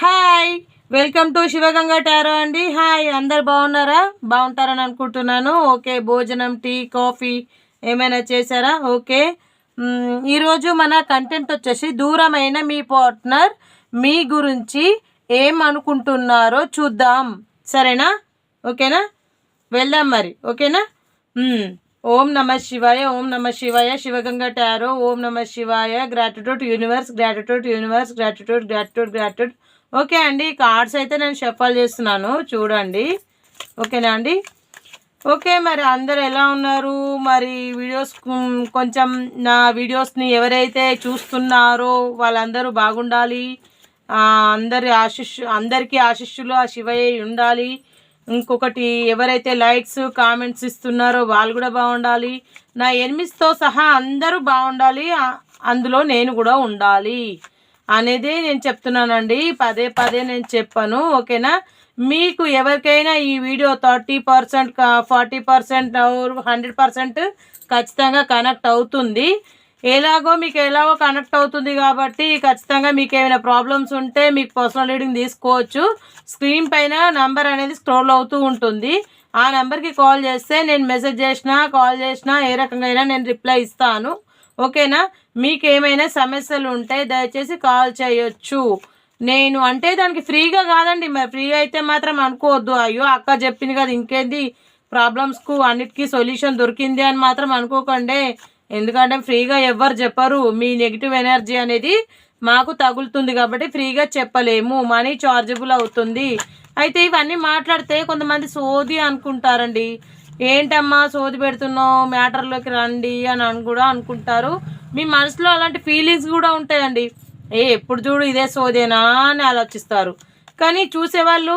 Hi, welcome to Shivaganga tarot అండి. Hi, అందరు బాగున్నారా? బాగుంటారని అనుకుంటున్నాను. ఓకే, భోజనం, టీ, కాఫీ ఏమైనా చేశారా? ఓకే. ఈరోజు మన కంటెంట్ వచ్చేసి దూరమైన మీ పార్ట్నర్ మీ గురించి ఏం అనుకుంటున్నారో చూద్దాం. సరేనా? ఓకేనా? వెళ్దాం మరి. ఓకేనా? ఓం నమ శివాయ, ఓం నమ శివాయ, శివగంగా టారో. ఓం నమ శివాయ. Gratitude universe, gratitude universe, gratitude gratitude gratitude. Okay అండి, కార్డ్స్ అయితే నేను షఫల్ చేస్తున్నాను, చూడండి. ఓకేనా అండి? ఓకే, మరి అందరు ఎలా ఉన్నారు? మరి వీడియోస్ కొంచెం నా వీడియోస్ని ఎవరైతే చూస్తున్నారో వాళ్ళందరూ బాగుండాలి. అందరికీ ఆశిష్యులు ఆ శివయ్య ఉండాలి. ఇంకొకటి, ఎవరైతే లైక్స్ కామెంట్స్ ఇస్తున్నారో వాళ్ళు కూడా బాగుండాలి. నా ఎనిమిస్తో సహా అందరూ బాగుండాలి, అందులో నేను కూడా ఉండాలి అనేది నేను చెప్తున్నానండి. పదే పదే నేను చెప్పాను. ఓకేనా? మీకు ఎవరికైనా ఈ వీడియో 30%, 40%, 100% ఖచ్చితంగా కనెక్ట్ అవుతుంది. మీకు ఎలాగో కనెక్ట్ అవుతుంది కాబట్టి ఖచ్చితంగా మీకు ఏమైనా ప్రాబ్లమ్స్ ఉంటే మీకు పర్సనల్ రీడింగ్ తీసుకోవచ్చు. స్క్రీన్ పైన నంబర్ అనేది స్క్రోల్ అవుతూ ఉంటుంది. ఆ నెంబర్కి కాల్ చేస్తే నేను మెసేజ్ చేసినా కాల్ చేసినా ఏ రకంగా అయినా నేను రిప్లై ఇస్తాను. ఓకేనా? మీకు ఏమైనా సమస్యలు ఉంటే దయచేసి కాల్ చేయొచ్చు. నేను అంటే దానికి ఫ్రీగా కాదండి. మరి ఫ్రీగా అయితే మాత్రం అనుకోవద్దు, అయ్యో అక్క చెప్పింది కదా ఇంకేంది ప్రాబ్లమ్స్కు అన్నిటికీ సొల్యూషన్ దొరికింది అని మాత్రం అనుకోకండి. ఎందుకంటే ఫ్రీగా ఎవ్వరు చెప్పరు. మీ నెగిటివ్ ఎనర్జీ అనేది మాకు తగులుతుంది కాబట్టి ఫ్రీగా చెప్పలేము, మనీ చార్జబుల్ అవుతుంది. అయితే ఇవన్నీ మాట్లాడితే కొంతమంది సోది అనుకుంటారండి. ఏంటమ్మా సోది పెడుతున్నావు, మ్యాటర్లోకి రండి అని కూడా అనుకుంటారు. మీ మనసులో అలాంటి ఫీలింగ్స్ కూడా ఉంటాయండి. ఎప్పుడు చూడు ఇదే సోదేనా అని ఆలోచిస్తారు. కానీ చూసేవాళ్ళు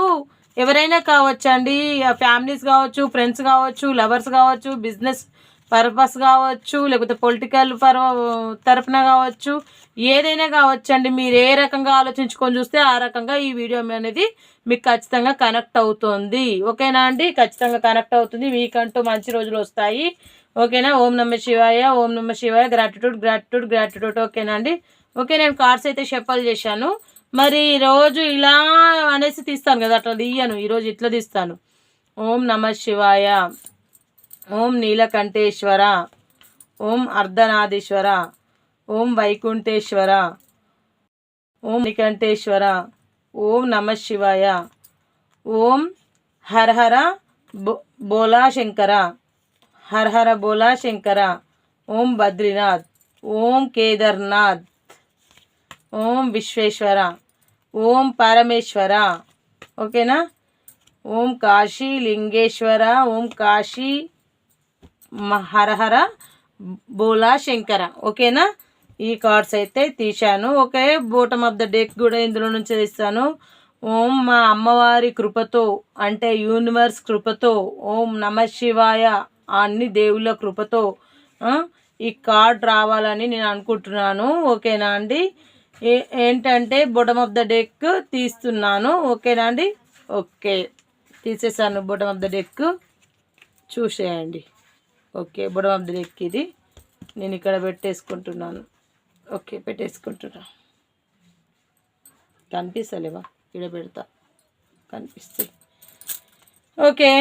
ఎవరైనా కావచ్చండి, ఫ్యామిలీస్ కావచ్చు, ఫ్రెండ్స్ కావచ్చు, లవర్స్ కావచ్చు, బిజినెస్ పర్పస్ కావచ్చు, లేకపోతే పొలిటికల్ తరపున కావచ్చు, ఏదైనా కావచ్చండి. మీరు ఏ రకంగా ఆలోచించుకొని చూస్తే ఆ రకంగా ఈ వీడియో అనేది మీకు ఖచ్చితంగా కనెక్ట్ అవుతుంది. ఓకేనా అండి? ఖచ్చితంగా కనెక్ట్ అవుతుంది. మీకంటూ మంచి రోజులు వస్తాయి. ఓకేనా? ఓం నమ శివాయ, ఓం నమ శివాయ. Gratitude gratitude gratitude. ఓకేనా అండి? ఓకే, నేను కార్డ్స్ అయితే షఫల్ చేశాను. మరి రోజు ఇలా అనేసి తీస్తాను కదా, అట్లా తీయను. ఈరోజు ఇట్లా తీస్తాను. ఓం నమ శివాయ, ఓం నీలకంఠేశ్వర, ఓం అర్ధనాథీశ్వర, ఓం వైకుంఠేశ్వర, ఓం నికంఠేశ్వర, ఓం నమ శివాయ, ఓం హరహర బోలా శంకర, హరహర బోలా శంకర, ఓం బద్రీనాథ్, ఓం కేదార్నాథ్, ఓం విశ్వేశ్వర, ఓం పరమేశ్వర. ఓకేనా? ఓం కాశీ లింగేశ్వర, ఓం కాశీ హరహర బోలా శంకర. ఓకేనా? ఈ కార్డ్స్ అయితే తీశాను. Okay, bottom of the deck కూడా ఇందులో నుంచి తీస్తాను. ఓం మా అమ్మవారి కృపతో, అంటే యూనివర్స్ కృపతో, ఓం నమ శివాయ అన్ని దేవుళ్ళ కృపతో ఈ కార్డ్ రావాలని నేను అనుకుంటున్నాను. ఓకేనా అండి? ఏంటంటే బాటమ్ ఆఫ్ ద డెక్ తీస్తున్నాను. ఓకేనా అండి? ఓకే, తీసేసాను బాటమ్ ఆఫ్ ద డెక్, చూసేయండి. Okay, bottom of the deck ఇది నేను ఇక్కడ పెట్టేసుకుంటున్నాను. ఓకే, పెట్టేసుకుంటున్నా. కనిపిస్తలేవా? ఇక్కడ పెడతా, కనిపిస్తాయి. ఓకే,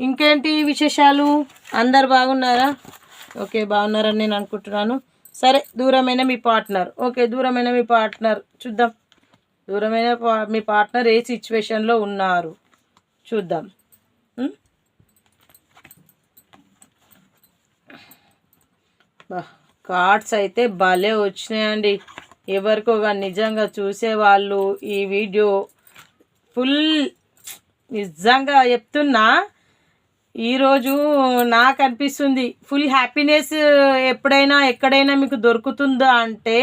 ఇంకేంటి విశేషాలు? అందరు బాగున్నారా? ఓకే, బాగున్నారని నేను అనుకుంటున్నాను. సరే, దూరమైన మీ పార్ట్నర్. ఓకే, దూరమైన మీ పార్ట్నర్ చూద్దాం. దూరమైన మీ పార్ట్నర్ ఏ సిచ్యువేషన్లో ఉన్నారు చూద్దాం. కార్డ్స్ అయితే భలే వచ్చినాయండి. ఎవరికో నిజంగా చూసేవాళ్ళు ఈ వీడియో ఫుల్, నిజంగా చెప్తున్నా, ఈరోజు నాకు అనిపిస్తుంది ఫుల్ హ్యాపీనెస్. ఎప్పుడైనా ఎక్కడైనా మీకు దొరుకుతుందా అంటే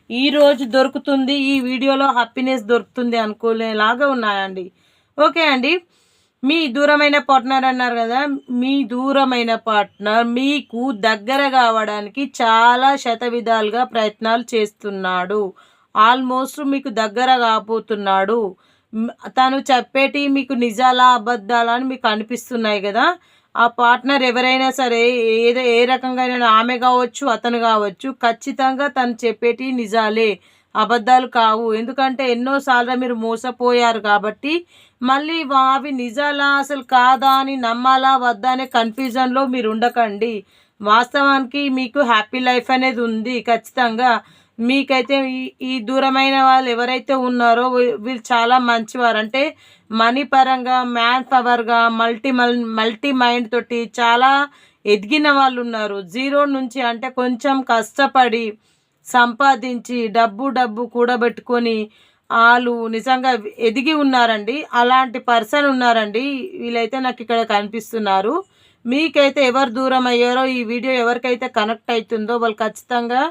ఈరోజు దొరుకుతుంది. ఈ వీడియోలో హ్యాపీనెస్ దొరుకుతుంది అనుకోలేలాగా ఉన్నాయండి. ఓకే అండి, మీ దూరమైన పార్ట్నర్ అన్నారు కదా, మీ దూరమైన పార్ట్నర్ మీకు దగ్గర కావడానికి చాలా శతవిధాలుగా ప్రయత్నాలు చేస్తున్నాడు. ఆల్మోస్ట్ మీకు దగ్గర కాబోతున్నాడు. తను చెప్పేటి మీకు నిజాలా అబద్ధాలా అని మీకు అనిపిస్తున్నాయి కదా. ఆ పార్ట్నర్ ఎవరైనా సరే, ఏ రకంగా ఆమె కావచ్చు, అతను కావచ్చు, ఖచ్చితంగా తను చెప్పేటి నిజాలే. అబద్ధాలు కావు. ఎందుకంటే ఎన్నోసార్లు మీరు మోసపోయారు కాబట్టి మళ్ళీ అవి నిజాలా అసలు కాదా అని నమ్మాలా వద్దా అనే కన్ఫ్యూజన్లో మీరు ఉండకండి. వాస్తవానికి మీకు హ్యాపీ లైఫ్ అనేది ఉంది ఖచ్చితంగా. మీకైతే ఈ దూరమైన వాళ్ళు ఎవరైతే ఉన్నారో వీళ్ళు చాలా మంచివారు. అంటే మనీ పరంగా, మ్యాన్ పవర్గా, మల్టీ మైండ్ తోటి చాలా ఎదిగిన వాళ్ళు ఉన్నారు. జీరో నుంచి అంటే కొంచెం కష్టపడి సంపాదించి డబ్బు కూడబెట్టుకొని వాళ్ళు నిజంగా ఎదిగి ఉన్నారండి. అలాంటి పర్సన్ ఉన్నారండి. వీళ్ళైతే నాకు ఇక్కడ కనిపిస్తున్నారు. మీకైతే ఎవరు దూరం అయ్యారో ఈ వీడియో ఎవరికైతే కనెక్ట్ అవుతుందో వాళ్ళు ఖచ్చితంగా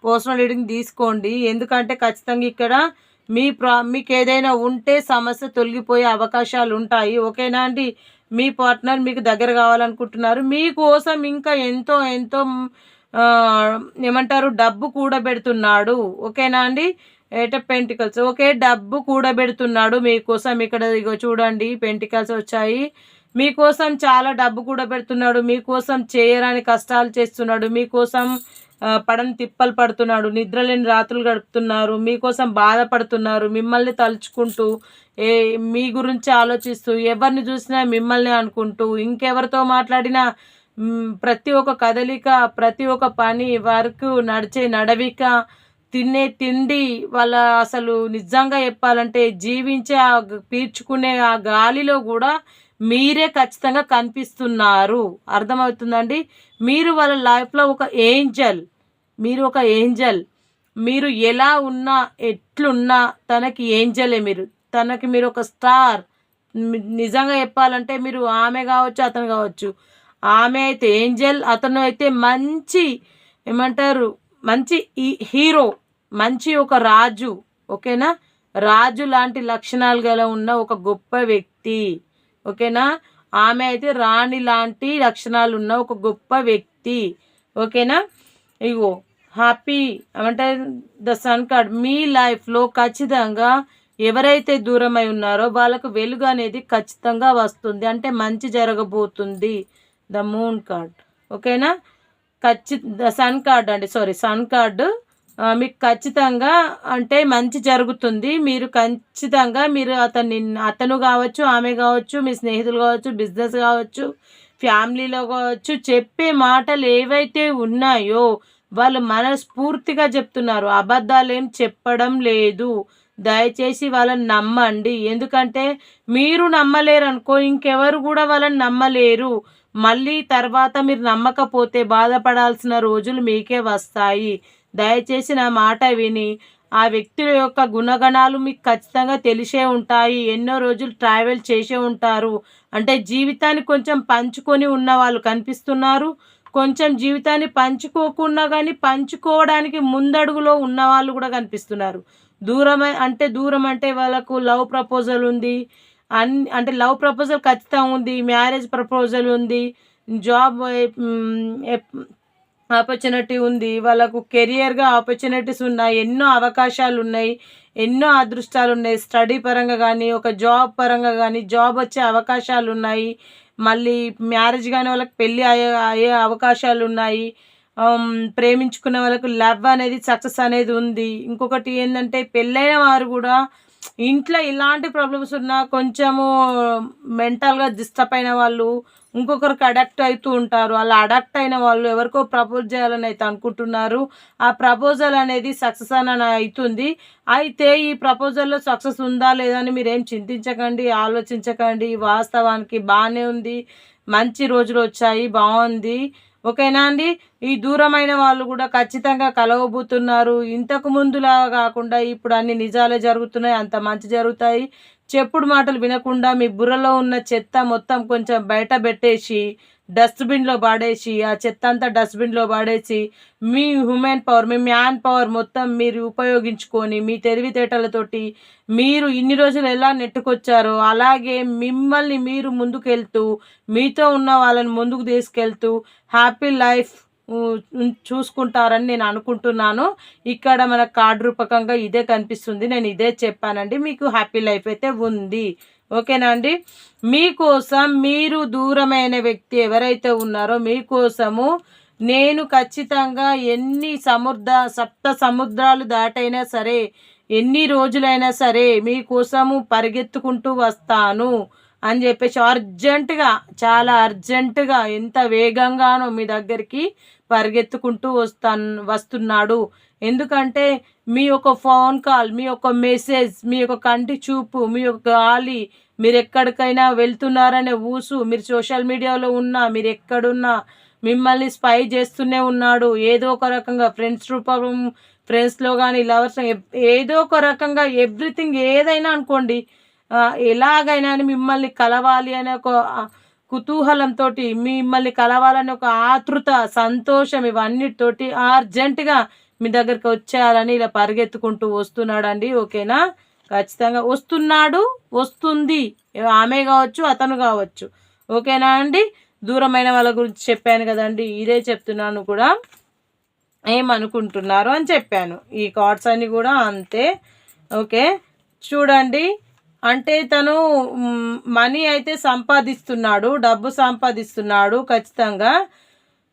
పర్సనల్ రీడింగ్ తీసుకోండి. ఎందుకంటే ఖచ్చితంగా ఇక్కడ మీకు ఏదైనా ఉంటే సమస్య తొలగిపోయే అవకాశాలు ఉంటాయి. ఓకేనా అండి? మీ పార్ట్నర్ మీకు దగ్గర కావాలనుకుంటున్నారు. మీకోసం ఇంకా ఎంతో ఎంతో ఏమంటారు డబ్బు కూడబెడుతున్నాడు. ఓకేనా అండి? Eight of pentacles. ఓకే, డబ్బు కూడబెడుతున్నాడు మీకోసం. ఇక్కడ ఇగో చూడండి పెంటికల్స్ వచ్చాయి. మీకోసం చాలా డబ్బు కూడబెడుతున్నాడు. మీకోసం చేయరాని కష్టాలు చేస్తున్నాడు. మీకోసం పడని తిప్పలు పడుతున్నాడు. నిద్రలేని రాత్రులు గడుపుతున్నారు. మీకోసం బాధపడుతున్నారు. మిమ్మల్ని తలుచుకుంటూ మీ గురించి ఆలోచిస్తూ ఎవరిని చూసినా మిమ్మల్ని అనుకుంటూ ఇంకెవరితో మాట్లాడినా ప్రతి ఒక్క కదలిక, ప్రతి ఒక్క పని, వర్క్, నడిచే నడవిక, తినే తిండి, వాళ్ళ అసలు నిజంగా చెప్పాలంటే జీవించే పీల్చుకునే ఆ గాలిలో కూడా మీరే ఖచ్చితంగా కనిపిస్తున్నారు. అర్థమవుతుందండి? మీరు వాళ్ళ లైఫ్లో ఒక ఏంజల్. మీరు ఒక ఏంజల్. మీరు ఎలా ఉన్నా ఎట్లున్నా తనకి ఏంజలే మీరు. తనకి మీరు ఒక స్టార్. నిజంగా చెప్పాలంటే మీరు ఆమె కావచ్చు, అతను కావచ్చు. ఆమె అయితే ఏంజల్, అతను అయితే మంచి ఏమంటారు మంచి హీరో, మంచి ఒక రాజు. ఓకేనా? రాజు లాంటి లక్షణాలు గల ఉన్న ఒక గొప్ప వ్యక్తి. ఓకేనా? ఆమె అయితే రాణి లాంటి లక్షణాలు ఉన్న ఒక గొప్ప వ్యక్తి. ఓకేనా? ఇగో హ్యాపీ అంటే ద సన్ కార్డ్. మీ లైఫ్లో ఖచ్చితంగా ఎవరైతే దూరమై ఉన్నారో వాళ్ళకు వెలుగు అనేది ఖచ్చితంగా వస్తుంది. అంటే మంచి జరగబోతుంది. The moon card. ఓకేనా? ద సన్ కార్డ్ అండి, సారీ సన్ కార్డు. మీకు ఖచ్చితంగా అంటే మంచి జరుగుతుంది. మీరు ఖచ్చితంగా మీరు అతను కావచ్చు, ఆమె కావచ్చు, మీ స్నేహితులు కావచ్చు, బిజినెస్ కావచ్చు, ఫ్యామిలీలో కావచ్చు, చెప్పే మాటలు ఏవైతే ఉన్నాయో వాళ్ళు మనస్ఫూర్తిగా చెప్తున్నారు. అబద్ధాలు ఏం చెప్పడం లేదు. దయచేసి వాళ్ళని నమ్మండి. ఎందుకంటే మీరు నమ్మలేరు అనుకో, ఇంకెవరు కూడా వాళ్ళని నమ్మలేరు. మళ్ళీ తర్వాత మీరు నమ్మకపోతే బాధపడాల్సిన రోజులు మీకే వస్తాయి. దయచేసి నా మాట విని ఆ వ్యక్తుల యొక్క గుణగణాలు మీకు ఖచ్చితంగా తెలిసే ఉంటాయి. ఎన్నో రోజులు ట్రావెల్ చేసే ఉంటారు. అంటే జీవితాన్ని కొంచెం పంచుకొని ఉన్న వాళ్ళు కనిపిస్తున్నారు. కొంచెం జీవితాన్ని పంచుకోకుండా కానీ పంచుకోవడానికి ముందడుగులో ఉన్న వాళ్ళు కూడా కనిపిస్తున్నారు. దూరం అంటే వాళ్ళకు లవ్ ప్రపోజల్ ఉంది. అంటే లవ్ ప్రపోజల్ ఖచ్చితంగా ఉంది. మ్యారేజ్ ప్రపోజల్ ఉంది. జాబ్ ఆపర్చునిటీ ఉంది. వాళ్ళకు కెరియర్గా ఆపర్చునిటీస్ ఉన్నాయి. ఎన్నో అవకాశాలు ఉన్నాయి. ఎన్నో అదృష్టాలు ఉన్నాయి. స్టడీ పరంగా కానీ, ఒక జాబ్ పరంగా కానీ జాబ్ వచ్చే అవకాశాలు ఉన్నాయి. మళ్ళీ మ్యారేజ్ కానీ వాళ్ళకి పెళ్ళి అయ్యే అవకాశాలు ఉన్నాయి. ప్రేమించుకున్న వాళ్ళకు లవ్ అనేది సక్సెస్ అనేది ఉంది. ఇంకొకటి ఏంటంటే పెళ్ళైన వారు కూడా ఇంట్లో ఇలాంటి ప్రాబ్లమ్స్ ఉన్నా కొంచెము మెంటల్గా డిస్టర్బ్ అయిన వాళ్ళు ఇంకొకరికి అడాక్ట్ అవుతూ ఉంటారు. అలా అడాక్ట్ అయిన వాళ్ళు ఎవరికో ప్రపోజ్ చేయాలని అయితే అనుకుంటున్నారు. ఆ ప్రపోజల్ అనేది సక్సెస్ అని అవుతుంది. అయితే ఈ ప్రపోజల్లో సక్సెస్ ఉందా లేదా అని మీరేం చింతించకండి, ఆలోచించకండి. వాస్తవానికి బాగానే ఉంది. మంచి రోజులు వచ్చాయి, బాగుంది. ఓకేనా అండి? ఈ దూరమైన వాళ్ళు కూడా ఖచ్చితంగా కలవబోతున్నారు. ఇంతకు ముందులా కాకుండా ఇప్పుడు అన్ని నిజాలే జరుగుతున్నాయి. అంత మంచి జరుగుతాయి. చెప్పుడు మాటలు వినకుండా మీ బుర్రలో ఉన్న చెత్త మొత్తం కొంచెం బయట పెట్టేసి డస్ట్బిన్లో పడేసి, ఆ చెత్త అంతా డస్ట్బిన్లో పడేసి మీ హ్యూమన్ పవర్, మీ మ్యాన్ పవర్ మొత్తం మీరు ఉపయోగించుకొని మీ తెలివితేటలతోటి మీరు ఇన్ని రోజులు ఎలా నెట్టుకొచ్చారో అలాగే మిమ్మల్ని మీరు ముందుకెళ్తూ మీతో ఉన్న వాళ్ళని ముందుకు తీసుకెళ్తూ హ్యాపీ లైఫ్ చూసుకుంటారని నేను అనుకుంటున్నాను. ఇక్కడ మన కార్డు రూపకంగా ఇదే కనిపిస్తుంది. నేను ఇదే చెప్పానండి. మీకు హ్యాపీ లైఫ్ అయితే ఉంది. ఓకేనా అండి? మీకోసం మీరు దూరమైన వ్యక్తి ఎవరైతే ఉన్నారో మీకోసము నేను ఖచ్చితంగా ఎన్ని సప్త సముద్రాలు దాటైనా సరే, ఎన్ని రోజులైనా సరే మీకోసము పరిగెత్తుకుంటూ వస్తాను అని చెప్పేసి అర్జెంటుగా, చాలా అర్జెంటుగా, ఎంత వేగంగానో మీ దగ్గరికి పరిగెత్తుకుంటూ వస్తున్నాడు. ఎందుకంటే మీ యొక్క ఫోన్ కాల్, మీ యొక్క మెసేజ్, మీ యొక్క కంటి చూపు, మీ యొక్క గాలి, మీరు ఎక్కడికైనా వెళ్తున్నారనే ఊసు, మీరు సోషల్ మీడియాలో ఉన్నా, మీరు ఎక్కడున్నా మిమ్మల్ని స్పై చేస్తూనే ఉన్నాడు. ఏదో ఒక రకంగా ఫ్రెండ్స్ రూపం, ఫ్రెండ్స్లో కానీ లవర్స్, ఏదో ఒక రకంగా ఎవ్రీథింగ్ ఏదైనా అనుకోండి, ఎలాగైనా మిమ్మల్ని కలవాలి అనే ఒక కుతూహలంతో, మిమ్మల్ని కలవాలని ఒక ఆతృత, సంతోషం, ఇవన్నిటితోటి అర్జెంటుగా మీ దగ్గరికి వచ్చేయాలని ఇలా పరిగెత్తుకుంటూ వస్తున్నాడండి. ఓకేనా? ఖచ్చితంగా వస్తున్నాడు, వస్తుంది. ఆమె కావచ్చు, అతను కావచ్చు. ఓకేనా అండి? దూరమైన వాళ్ళ గురించి చెప్పాను కదండి, ఇదే చెప్తున్నాను కూడా. ఏమనుకుంటున్నారు అని చెప్పాను. ఈ కార్డ్స్ అన్నీ కూడా అంతే. ఓకే, చూడండి. అంటే తను మనీ అయితే సంపాదిస్తున్నాడు, డబ్బు సంపాదిస్తున్నాడు, ఖచ్చితంగా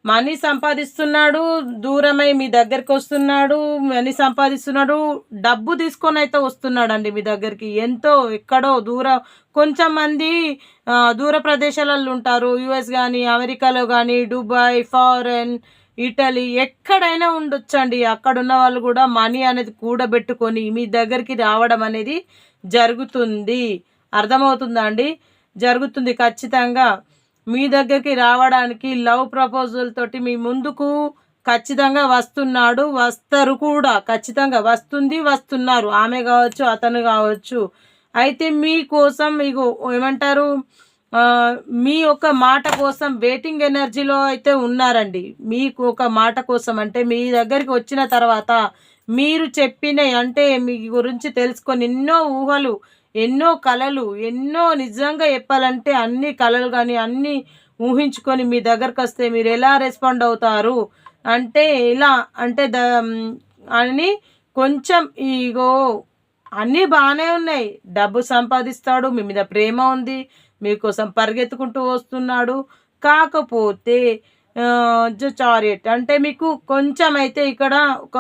మనీ సంపాదిస్తున్నాడు, దూరమై మీ దగ్గరికి వస్తున్నాడు, మనీ సంపాదిస్తున్నాడు, డబ్బు తీసుకొని అయితే వస్తున్నాడండి మీ దగ్గరికి. ఎంతో ఎక్కడో దూరం, కొంచెం మంది దూర ప్రదేశాలలో ఉంటారు, యుఎస్ కానీ, అమెరికాలో కానీ, దుబాయ్, ఫారెన్, ఇటలీ, ఎక్కడైనా ఉండొచ్చండి. అక్కడున్న వాళ్ళు కూడా మనీ అనేది కూడబెట్టుకొని మీ దగ్గరికి రావడం అనేది జరుగుతుంది. అర్థమవుతుందా అండి? జరుగుతుంది ఖచ్చితంగా. మీ దగ్గరికి రావడానికి లవ్ ప్రపోజల్ తోటి మీ ముందుకు ఖచ్చితంగా వస్తున్నాడు, వస్తారు కూడా. ఖచ్చితంగా వస్తున్నారు. ఆమె కావచ్చు, అతను కావచ్చు. అయితే మీకోసం మీకు ఏమంటారు, మీ ఒక మాట కోసం వెయిటింగ్ ఎనర్జీలో అయితే ఉన్నారండి. మీకు ఒక మాట కోసం, అంటే మీ దగ్గరికి వచ్చిన తర్వాత మీరు చెప్పిన, అంటే మీ గురించి తెలుసుకొని ఎన్నో ఊహలు, ఎన్నో కలలు, ఎన్నో నిజంగా చెప్పాలంటే అన్ని కలలు కానీ అన్నీ ఊహించుకొని మీ దగ్గరకు వస్తే మీరు ఎలా రెస్పాండ్ అవుతారు అంటే, ఇలా అంటే అని కొంచెం ఇగో అన్నీ బాగానే ఉన్నాయి. డబ్బు సంపాదిస్తాడు, మీ మీద ప్రేమ ఉంది, మీకోసం పరిగెత్తుకుంటూ వస్తున్నాడు. కాకపోతే చారియట్ అంటే మీకు కొంచెం అయితే ఇక్కడ ఒక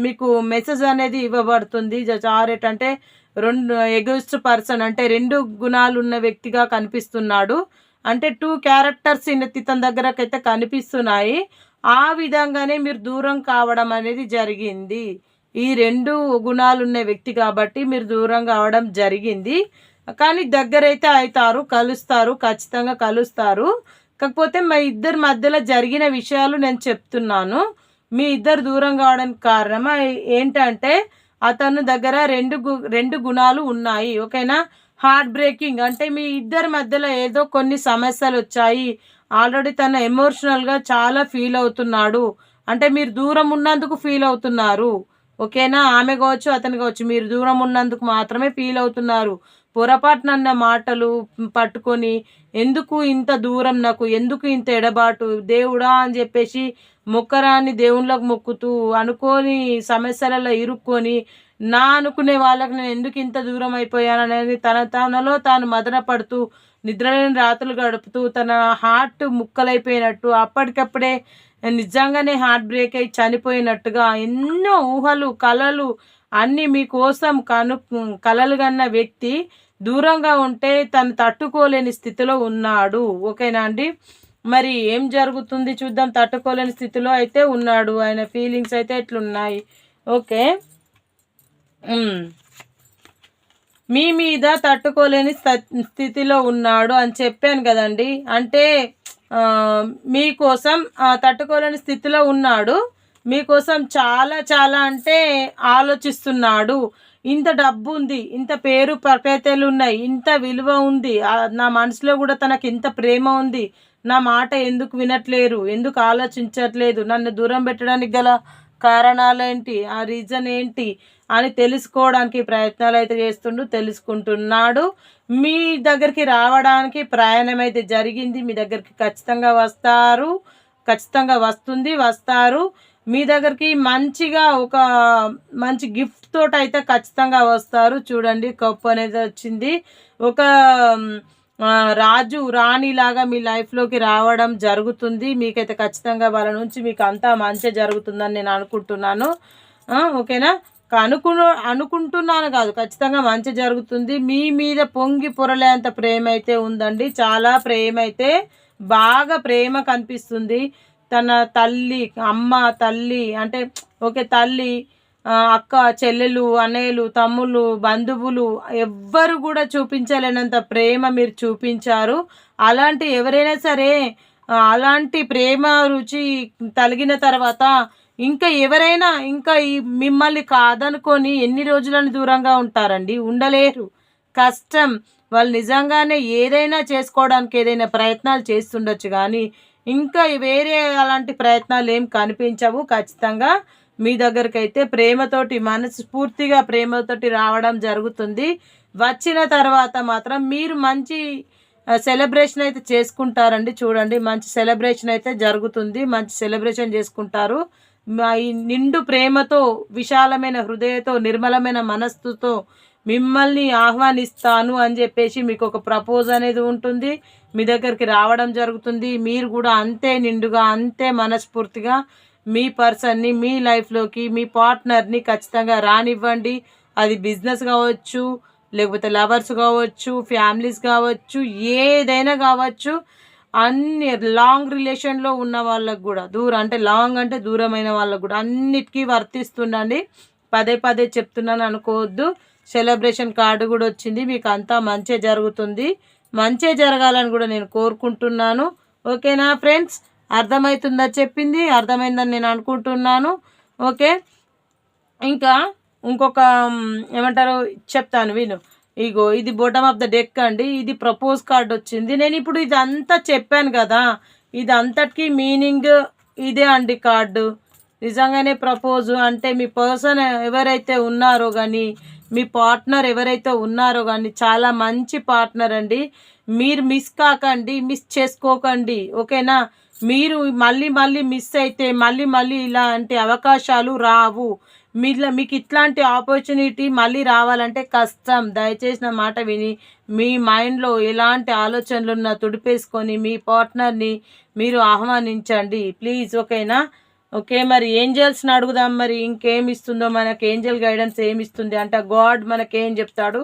మీకు మెసేజ్ అనేది ఇవ్వబడుతుంది. చారియట్ అంటే ఎగోయిస్ట్ పర్సన్, అంటే 2 గుణాలు ఉన్న వ్యక్తిగా కనిపిస్తున్నాడు. అంటే 2 క్యారెక్టర్స్ ఇతని దగ్గరకైతే కనిపిస్తున్నాయి. ఆ విధంగానే మీరు దూరం కావడం అనేది జరిగింది. ఈ 2 గుణాలు ఉన్న వ్యక్తి కాబట్టి మీరు దూరం కావడం జరిగింది. కానీ దగ్గరైతే అవుతారు, కలుస్తారు, ఖచ్చితంగా కలుస్తారు. కాకపోతే మా ఇద్దరి మధ్యలో జరిగిన విషయాలు నేను చెప్తున్నాను. మీ ఇద్దరు దూరం కావడానికి కారణం ఏంటంటే అతను దగ్గర 2 గుణాలు ఉన్నాయి. ఓకేనా? హార్ట్ బ్రేకింగ్ అంటే మీ ఇద్దరి మధ్యలో ఏదో కొన్ని సమస్యలు వచ్చాయి. ఆల్రెడీ తను ఎమోషనల్గా చాలా ఫీల్ అవుతున్నాడు. అంటే మీరు దూరం ఉన్నందుకు ఫీల్ అవుతున్నారు. ఓకేనా? ఆమె కావచ్చు, అతను కావచ్చు, మీరు దూరం ఉన్నందుకు మాత్రమే ఫీల్ అవుతున్నారు. పొరపాటునన్న మాటలు పట్టుకొని ఎందుకు ఇంత దూరం, నాకు ఎందుకు ఇంత ఎడబాటు దేవుడా అని చెప్పేసి మొక్కరాని దేవుళ్ళకు మొక్కుతూ అనుకోని సమస్యలలో ఇరుక్కొని, నా అనుకునే వాళ్ళకి నేను ఎందుకు ఇంత దూరం అయిపోయాననేది తనలో తాను మదన పడుతూ, నిద్రలేని రాత్రులు గడుపుతూ, తన హార్ట్ ముక్కలైపోయినట్టు, అప్పటికప్పుడే నిజంగానే హార్ట్ బ్రేక్ అయి చనిపోయినట్టుగా ఎన్నో ఊహలు, కలలు అన్నీ మీకోసం కలలు కన్న వ్యక్తి దూరంగా ఉంటే తను తట్టుకోలేని స్థితిలో ఉన్నాడు. ఓకేనా అండి? మరి ఏం జరుగుతుంది చూద్దాం. తట్టుకోలేని స్థితిలో అయితే ఉన్నాడు, ఆయన ఫీలింగ్స్ అయితే ఎట్లున్నాయి. ఓకే, మీ మీద తట్టుకోలేని స్థితిలో ఉన్నాడు అని చెప్పాను కదండి. అంటే మీకోసం తట్టుకోలేని స్థితిలో ఉన్నాడు, మీకోసం చాలా చాలా అంటే ఆలోచిస్తున్నాడు. ఇంత డబ్బు ఉంది, ఇంత పేరు ప్రఖ్యాతలు ఉన్నాయి, ఇంత విలువ ఉంది, నా మనసులో కూడా తనకి ఇంత ప్రేమ ఉంది, నా మాట ఎందుకు వినట్లేరు, ఎందుకు ఆలోచించట్లేదు, నన్ను దూరం పెట్టడానికి గల కారణాలేంటి, ఆ రీజన్ ఏంటి అని తెలుసుకోవడానికి ప్రయత్నాలు అయితే తెలుసుకుంటున్నాడు. మీ దగ్గరికి రావడానికి ప్రయాణం అయితే జరిగింది. మీ దగ్గరికి ఖచ్చితంగా వస్తారు, ఖచ్చితంగా వస్తారు. మీ దగ్గరికి మంచిగా ఒక మంచి గిఫ్ట్ తోటి అయితే ఖచ్చితంగా వస్తారు. చూడండి, కప్పు అనేది వచ్చింది. ఒక రాజు రాణిలాగా మీ లైఫ్లోకి రావడం జరుగుతుంది. మీకైతే ఖచ్చితంగా వాళ్ళ నుంచి మీకు అంతా మంచి జరుగుతుందని నేను అనుకుంటున్నాను. ఓకేనా? అనుకుంటున్నాను కాదు, ఖచ్చితంగా మంచి జరుగుతుంది. మీ మీద పొంగి పొరలేంత ప్రేమ అయితే ఉందండి. చాలా ప్రేమ అయితే, బాగా ప్రేమ కనిపిస్తుంది. తన తల్లి, అమ్మ, తల్లి అంటే ఓకే, తల్లి, అక్క, చెల్లెలు, అన్నయ్యలు, తమ్ముళ్ళు, బంధువులు ఎవ్వరు కూడా చూపించలేనంత ప్రేమ మీరు చూపించారు. అలాంటి ఎవరైనా సరే అలాంటి ప్రేమ రుచి తలిగిన తర్వాత ఇంకా ఎవరైనా ఇంకా మిమ్మల్ని కాదనుకొని ఎన్ని రోజులని దూరంగా ఉంటారండి? ఉండలేరు. కష్టం. వాళ్ళు నిజంగానే ఏదైనా చేసుకోవడానికి ఏదైనా ప్రయత్నాలు చేస్తుండొచ్చు, కానీ ఇంకా వేరే అలాంటి ప్రయత్నాలు ఏం కనిపించవు. ఖచ్చితంగా మీ దగ్గరకైతే ప్రేమతోటి, మనస్ఫూర్తిగా ప్రేమతోటి రావడం జరుగుతుంది. వచ్చిన తర్వాత మాత్రం మీరు మంచి సెలబ్రేషన్ అయితే చేసుకుంటారండి. చూడండి, మంచి సెలబ్రేషన్ అయితే జరుగుతుంది. మంచి సెలబ్రేషన్ చేసుకుంటారు. ఈ నిండు ప్రేమతో, విశాలమైన హృదయంతో, నిర్మలమైన మనస్సుతో మిమ్మల్ని ఆహ్వానిస్తాను అని చెప్పేసి మీకు ఒక ప్రపోజ్ అనేది ఉంటుంది. మీ దగ్గరికి రావడం జరుగుతుంది. మీరు కూడా అంతే నిండుగా, అంతే మనస్ఫూర్తిగా మీ పర్సన్ని మీ లైఫ్లోకి, మీ పార్ట్నర్ని ఖచ్చితంగా రానివ్వండి. అది బిజినెస్ కావచ్చు, లేకపోతే లవర్స్ కావచ్చు, ఫ్యామిలీస్ కావచ్చు, ఏదైనా కావచ్చు. అన్ని లాంగ్ రిలేషన్లో ఉన్న వాళ్ళకు కూడా, దూరం అంటే లాంగ్ అంటే దూరమైన వాళ్ళకు కూడా అన్నిటికీ వర్తిస్తుండండి. పదే పదే చెప్తున్నాను అనుకోవద్దు. సెలబ్రేషన్ కార్డు కూడా వచ్చింది. మీకు అంతా మంచి జరుగుతుంది. మంచి జరగాలని కూడా నేను కోరుకుంటున్నాను. ఓకేనా ఫ్రెండ్స్? అర్థమవుతుందా? చెప్పింది అర్థమైందని నేను అనుకుంటున్నాను. ఓకే, ఇంకా ఇంకొక ఏమంటారు చెప్తాను విను. ఇగో ఇది బాటమ్ ఆఫ్ ద డెక్ అండి. ఇది ప్రపోజ్ కార్డ్ వచ్చింది. నేను ఇప్పుడు ఇదంతా చెప్పాను కదా, ఇది అంతటికీ మీనింగ్ ఇదే అండి. కార్డు నిజంగానే ప్రపోజ్ అంటే మీ పర్సన్ ఎవరైతే ఉన్నారో కానీ, మీ పార్ట్నర్ ఎవరైతే ఉన్నారో కానీ చాలా మంచి పార్ట్నర్ అండి. మీరు మిస్ కాకండి, మిస్ చేసుకోకండి. ఓకేనా? మీరు మళ్ళీ మళ్ళీ మిస్ అయితే మళ్ళీ ఇలాంటి అవకాశాలు రావు. మీకు ఇట్లాంటి ఆపర్చునిటీ మళ్ళీ రావాలంటే కష్టం. దయచేసి నా మాట విని మీ మైండ్లో ఎలాంటి ఆలోచనలు ఉన్నా తుడిపేసుకొని మీ పార్ట్నర్ని మీరు ఆహ్వానించండి ప్లీజ్. ఓకేనా? ఓకే, మరి ఏంజల్స్ని అడుగుదాం. మరి ఇంకేం ఇస్తుందో మనకి, ఏంజల్ గైడెన్స్ ఏమి ఇస్తుంది అంటే గాడ్ మనకేం చెప్తాడు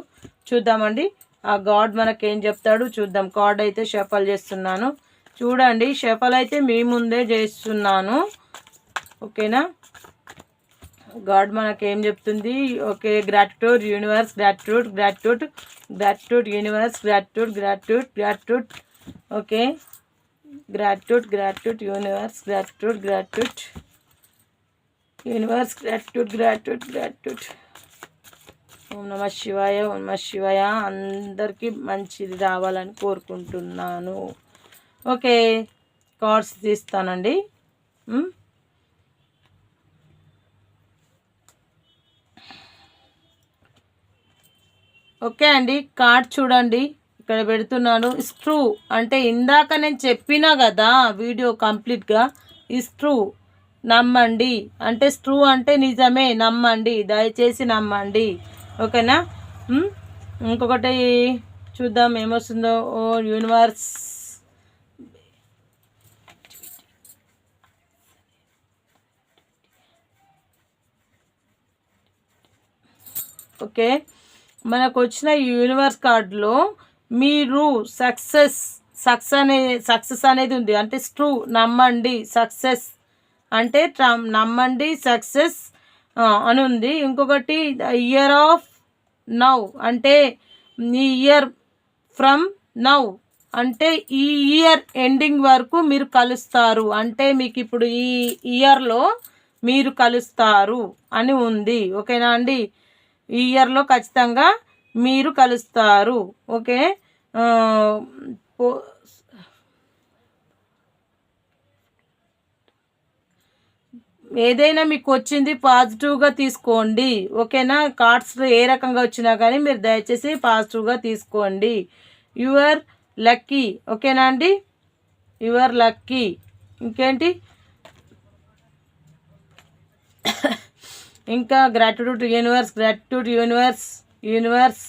చూద్దామండి. ఆ గాడ్ మనకేం చెప్తాడు చూద్దాం. కార్డ్ అయితే షఫల్ చేస్తున్నాను. చూడండి, షఫల్ అయితే మీ ముందే చేస్తున్నాను. ఓకేనా? గాడ్ మనకేం చెప్తుంది? Okay, gratitude universe, gratitude gratitude gratitude universe, gratitude gratitude gratitude. Okay, gratitude gratitude universe, gratitude gratitude universe, gratitude gratitude gratitude. ఓం నమ శివాయ, ఓం నమ శివాయ. అందరికీ మంచిది రావాలని కోరుకుంటున్నాను. ఓకే, కార్డ్స్ తీస్తానండి. ఓకే అండి, కార్డ్ చూడండి, ఇక్కడ పెడుతున్నాను. ఇస్ ట్రూ అంటే ఇందాక నేను చెప్పినా కదా వీడియో కంప్లీట్గా. ఇస్ ట్రూ, నమ్మండి అంటే ట్రూ అంటే నిజమే, నమ్మండి, దయచేసి నమ్మండి. ఓకేనా? ఇంకొకటి చూద్దాం ఏమొస్తుందో. ఓ యూనివర్స్, ఓకే, మనకు వచ్చిన యూనివర్స్ కార్డులో మీరు సక్సెస్ అనేది ఉంది. అంటే ట్రూ, నమ్మండి, సక్సెస్ అంటే నమ్మండి, సక్సెస్ అని ఉంది. ఇంకొకటి ఇయర్ ఆఫ్ నౌ అంటే ఈ ఇయర్ ఫ్రమ్ నౌ అంటే ఈ ఇయర్ ఎండింగ్ వరకు మీరు కలుస్తారు. అంటే మీకు ఇప్పుడు ఈ ఇయర్లో మీరు కలుస్తారు అని ఉంది. ఓకేనా అండి? ఈ ఇయర్లో ఖచ్చితంగా మీరు కలుస్తారు. ఓకే, ఏదైనా మీకు వచ్చింది పాజిటివ్గా తీసుకోండి. ఓకేనా? కార్డ్స్ ఏ రకంగా వచ్చినా కానీ మీరు దయచేసి పాజిటివ్గా తీసుకోండి. Your lucky. ఓకేనా అండి? Your lucky. ఇంకేంటి? ఇంకా gratitude universe, gratitude universe, universe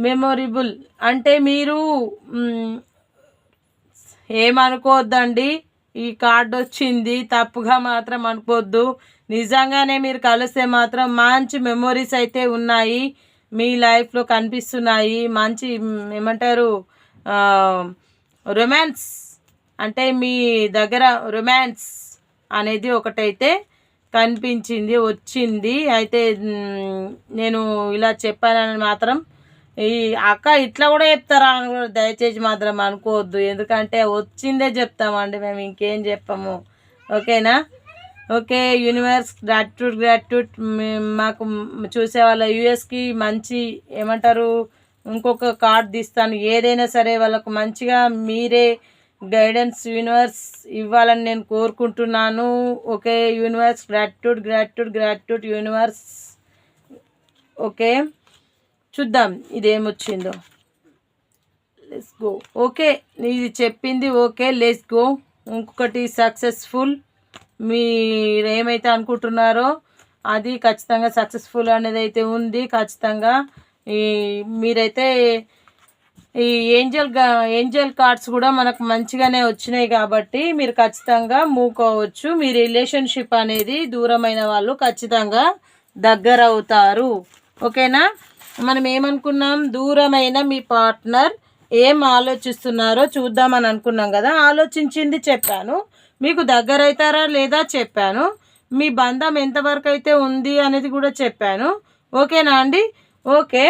memorable అంటే మీరు ఏమనుకోవద్దండి, ఈ కార్డు వచ్చింది తప్పుగా మాత్రం అనుకోవద్దు. నిజంగానే మీరు కలిస్తే మాత్రం మంచి మెమొరీస్ అయితే ఉన్నాయి, మీ లైఫ్లో కనిపిస్తున్నాయి. మంచి ఏమంటారు, రొమాన్స్ అంటే మీ దగ్గర రొమాన్స్ అనేది ఒకటైతే కనిపించింది, వచ్చింది. అయితే నేను ఇలా చెప్పానని మాత్రం ఈ అక్క ఇట్లా కూడా చెప్తారా అని కూడా దయచేసి మాత్రం అనుకోవద్దు. ఎందుకంటే వచ్చిందే చెప్తామండి మేము, ఇంకేం చెప్పము. ఓకేనా? Okay universe, gratitude. మాకు చూసే వాళ్ళ యూఎస్కి మంచి ఏమంటారు ఇంకొక కార్డ్ తీస్తాను. ఏదైనా సరే వాళ్ళకు మంచిగా మీరే గైడెన్స్ యూనివర్స్ ఇవ్వాలని నేను కోరుకుంటున్నాను. Okay universe, gratitude universe. Okay చూద్దాం ఇదేమొచ్చిందో. Let's go. ఓకే ఇది చెప్పింది ఓకే, లెట్స్ గో. ఇంకొకటి సక్సెస్ఫుల్. మీరేమైతే అనుకుంటున్నారో అది ఖచ్చితంగా సక్సెస్ఫుల్ అనేది అయితే ఉంది. ఖచ్చితంగా మీరైతే ఈ ఏంజల్ కార్డ్స్ కూడా మనకు మంచిగానే వచ్చినాయి కాబట్టి మీరు ఖచ్చితంగా మూకోవచ్చు. మీ రిలేషన్షిప్ అనేది దూరమైన వాళ్ళు ఖచ్చితంగా దగ్గర అవుతారు. ఓకేనా? మనం ఏమనుకున్నాం, దూరమైన మీ పార్ట్నర్ ఏం ఆలోచిస్తున్నారో చూద్దామని అనుకున్నాం కదా. ఆలోచించింది చెప్పాను, మీకు దగ్గర అవుతారా లేదా చెప్పాను, మీ బంధం ఎంతవరకు అయితే ఉంది అనేది కూడా చెప్పాను. ఓకేనా అండి? ఓకే.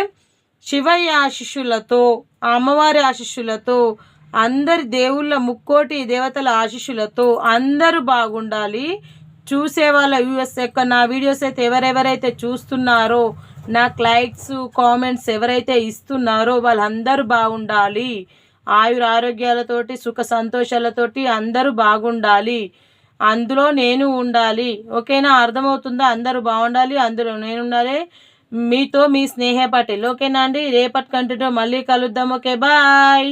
శివయ్య ఆశీస్సులతో, అమ్మవారి ఆశీస్సులతో, అందరి దేవుళ్ళ ముక్కోటి దేవతల ఆశీస్సులతో అందరూ బాగుండాలి. చూసే వాళ్ళ యూఎస్ యొక్క నా వీడియోస్ అయితే ఎవరెవరైతే చూస్తున్నారో, నాకు లైక్స్ కామెంట్స్ ఎవరైతే ఇస్తున్నారో వాళ్ళందరూ బాగుండాలి. ఆయుర ఆరోగ్యాలతోటి సుఖ సంతోషాలతోటి అందరూ బాగుండాలి. అందులో నేను ఉండాలి. ఓకేనా? అర్థమవుతుందా? అందరూ బాగుండాలి, అందులో నేను ఉండాలి. మీతో మీ స్నేహ పటేల్. ఓకేనా అండి? రేపటి కంటితో మళ్ళీ కలుద్దాం. Okay bye.